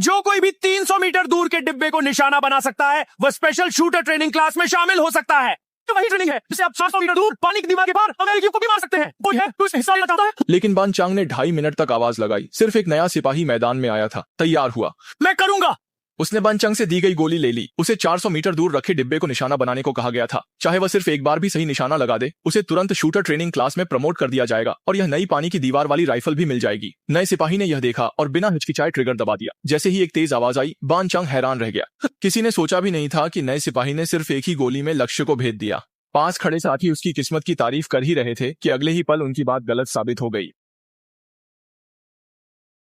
जो कोई भी 300 मीटर दूर के डिब्बे को निशाना बना सकता है वह स्पेशल शूटर ट्रेनिंग क्लास में शामिल हो सकता है। तो वही ट्रेनिंग है जिसे आप 400 मीटर दूर पानी की दीवार के पार अमेरिकियों को भी मार सकते हैं। कोई है तो इसमें हिस्सा लेना चाहता है? लेकिन बान चांग ने 2.5 मिनट तक आवाज लगाई। सिर्फ एक नया सिपाही मैदान में आया था, तैयार हुआ। मैं करूंगा। उसने बान चांग से दी गई गोली ले ली। उसे 400 मीटर दूर रखे डिब्बे को निशाना बनाने को कहा गया था। चाहे वह सिर्फ एक बार भी सही निशाना लगा दे, उसे तुरंत शूटर ट्रेनिंग क्लास में प्रमोट कर दिया जाएगा और यह नई पानी की दीवार वाली राइफल भी मिल जाएगी। नए सिपाही ने यह देखा और बिना हिचकिचाए ट्रिगर दबा दिया। जैसे ही एक तेज आवाज आई, बान चांग हैरान रह गया। किसी ने सोचा भी नहीं था कि नए सिपाही ने सिर्फ एक ही गोली में लक्ष्य को भेद दिया। पास खड़े साथी उसकी किस्मत की तारीफ कर ही रहे थे कि अगले ही पल उनकी बात गलत साबित हो गई।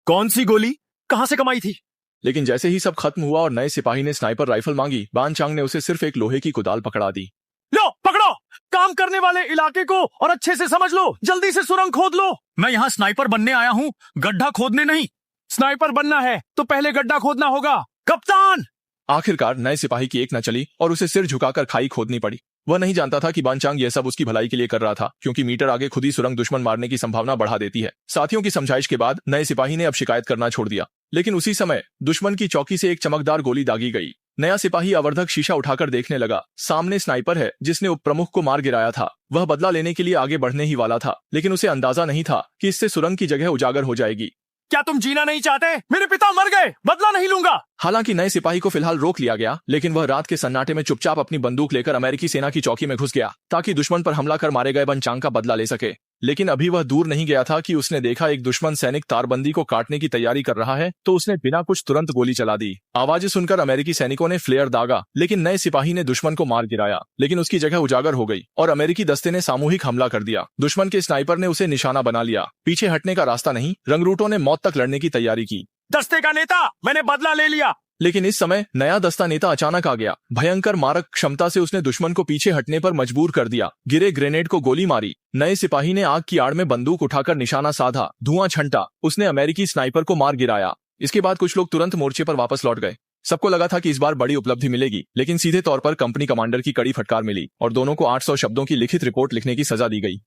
कौन सी गोली कहां से कमाई थी? लेकिन जैसे ही सब खत्म हुआ और नए सिपाही ने स्नाइपर राइफल मांगी, बान चांग ने उसे सिर्फ एक लोहे की कुदाल पकड़ा दी। लो पकड़ो, काम करने वाले इलाके को और अच्छे से समझ लो। जल्दी से सुरंग खोद लो। मैं यहाँ स्नाइपर बनने आया हूँ, गड्ढा खोदने नहीं। स्नाइपर बनना है तो पहले गड्ढा खोदना होगा, कप्तान। आखिरकार नए सिपाही की एक न चली और उसे सिर झुकाकर खाई खोदनी पड़ी। वह नहीं जानता था कि बान चांग यह सब उसकी भलाई के लिए कर रहा था, क्योंकि मीटर आगे खुद ही सुरंग दुश्मन मारने की संभावना बढ़ा देती है। साथियों की समझाइश के बाद नए सिपाही ने अब शिकायत करना छोड़ दिया। लेकिन उसी समय दुश्मन की चौकी से एक चमकदार गोली दागी गई। नया सिपाही अवर्धक शीशा उठाकर देखने लगा। सामने स्नाइपर है जिसने उप प्रमुख को मार गिराया था। वह बदला लेने के लिए आगे बढ़ने ही वाला था, लेकिन उसे अंदाजा नहीं था कि इससे सुरंग की जगह उजागर हो जाएगी। क्या तुम जीना नहीं चाहते? मेरे पिता मर गए, बदला नहीं लूंगा। हालांकि नए सिपाही को फिलहाल रोक लिया गया, लेकिन वह रात के सन्नाटे में चुपचाप अपनी बंदूक लेकर अमेरिकी सेना की चौकी में घुस गया ताकि दुश्मन पर हमला कर मारे गए बन चांग का बदला ले सके। लेकिन अभी वह दूर नहीं गया था कि उसने देखा एक दुश्मन सैनिक तारबंदी को काटने की तैयारी कर रहा है, तो उसने बिना कुछ तुरंत गोली चला दी। आवाजें सुनकर अमेरिकी सैनिकों ने फ्लेयर दागा, लेकिन नए सिपाही ने दुश्मन को मार गिराया। लेकिन उसकी जगह उजागर हो गई और अमेरिकी दस्ते ने सामूहिक हमला कर दिया। दुश्मन के स्नाइपर ने उसे निशाना बना लिया। पीछे हटने का रास्ता नहीं, रंगरूटों ने मौत तक लड़ने की तैयारी की। दस्ते का नेता, मैंने बदला ले लिया। लेकिन इस समय नया दस्ता नेता अचानक आ गया। भयंकर मारक क्षमता से उसने दुश्मन को पीछे हटने पर मजबूर कर दिया। गिरे ग्रेनेड को गोली मारी। नए सिपाही ने आग की आड़ में बंदूक उठाकर निशाना साधा। धुआं छंटा। उसने अमेरिकी स्नाइपर को मार गिराया। इसके बाद कुछ लोग तुरंत मोर्चे पर वापस लौट गए। सबको लगा था कि इस बार बड़ी उपलब्धि मिलेगी, लेकिन सीधे तौर पर कंपनी कमांडर की कड़ी फटकार मिली और दोनों को 800 शब्दों की लिखित रिपोर्ट लिखने की सजा दी गई।